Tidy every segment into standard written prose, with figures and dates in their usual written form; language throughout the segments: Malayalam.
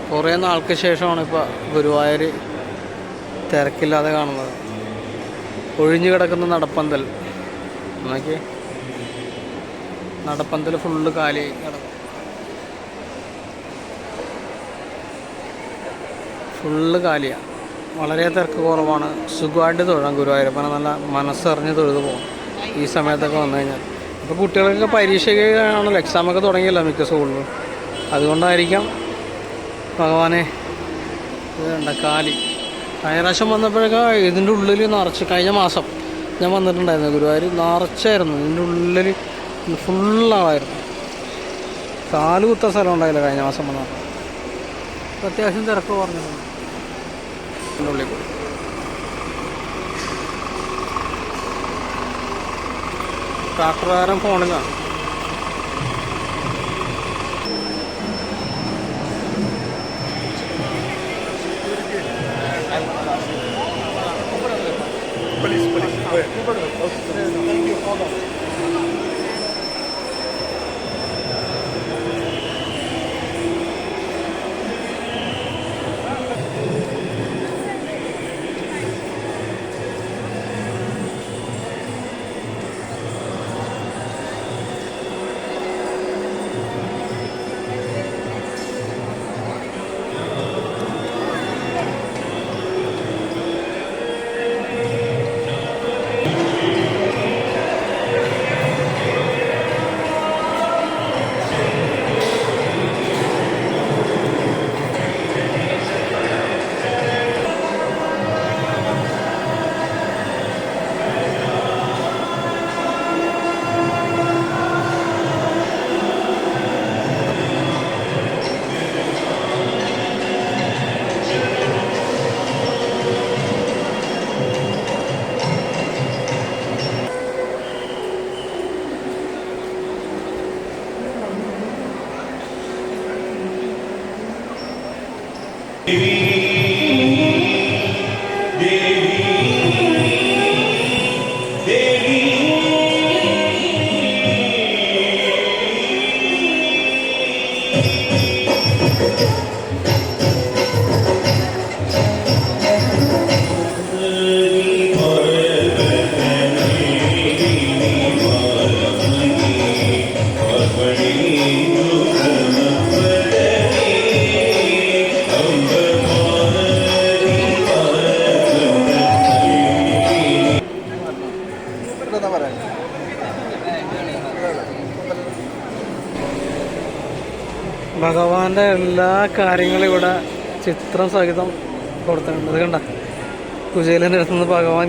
കുറേ നാൾക്ക് ശേഷമാണ് ഇപ്പോൾ ഗുരുവായൂർ തിരക്കില്ലാതെ കാണുന്നത്. ഒഴിഞ്ഞു കിടക്കുന്ന നടപ്പന്തൽ നോക്കി, നടപ്പന്തൽ ഫുള്ള് കാലിയായി കിടക്കും, ഫുള്ള് കാലിയാണ്. വളരെ തിരക്ക് കുറവാണ്. സുഖമായിട്ട് തൊഴാം ഗുരുവായൂരപ്പനെ, നല്ല മനസ്സറിഞ്ഞ് തൊഴുതു പോകും ഈ സമയത്തൊക്കെ വന്നു കഴിഞ്ഞാൽ. ഇപ്പോൾ കുട്ടികൾക്കൊക്കെ പരീക്ഷയ്ക്കാണല്ലോ, എക്സാമൊക്കെ തുടങ്ങിയല്ലോ മിക്ക സ്കൂളിലും. അതുകൊണ്ടായിരിക്കാം ഭഗവാനെ ഇത് കണ്ട കാലി. കഴിഞ്ഞ പ്രാവശ്യം വന്നപ്പോഴൊക്കെ ഇതിൻ്റെ ഉള്ളിൽ നിറച്ച്, കഴിഞ്ഞ മാസം ഞാൻ വന്നിട്ടുണ്ടായിരുന്നു ഗുരുവായൂർ, നിറച്ചായിരുന്നു. ഇതിൻ്റെ ഉള്ളിൽ ഫുള്ളാളായിരുന്നു. കാല് കുത്ത സ്ഥലം ഉണ്ടായില്ല കഴിഞ്ഞ മാസം വന്നപ്പോൾ. അത്യാവശ്യം തിരക്ക് പറഞ്ഞിട്ടുണ്ട് ഇതിൻ്റെ ഉള്ളിൽ കൂടി. ട്രാക്ടറുകാരൻ ഫോണിലാണ്. ഭഗവാന്റെ എല്ലാ കാര്യങ്ങളും ഇവിടെ ചിത്രം സഹിതം കൊടുത്തിട്ടുണ്ട്. അത് കണ്ട, കുചേലൻ്റെ അടുത്തുനിന്ന് ഭഗവാൻ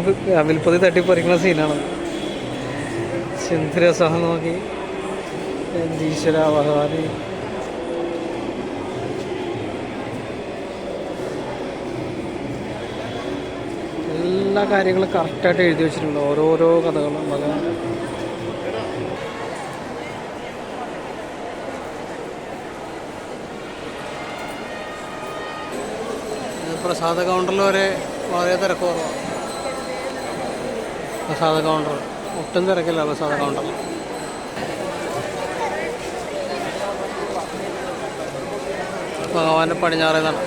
വിൽപ്പതി തട്ടിപ്പറിക്കുന്ന സീനാണ്. സിന്ധിരസഹം നോക്കി, ഈശ്വര ഭഗവാനെ. എല്ലാ കാര്യങ്ങളും കറക്റ്റായിട്ട് എഴുതി വെച്ചിട്ടുണ്ട്, ഓരോരോ കഥകളും ഭഗവാൻ. പ്രസാദ കൗണ്ടറിൽ വരെ വളരെ തിരക്ക് കുറവാണ്. പ്രസാദ കൗണ്ടർ ഒട്ടും തിരക്കില്ല. പ്രസാദ കൗണ്ടറിൽ ഭഗവാന്റെ പടിഞ്ഞാറേതാണ്.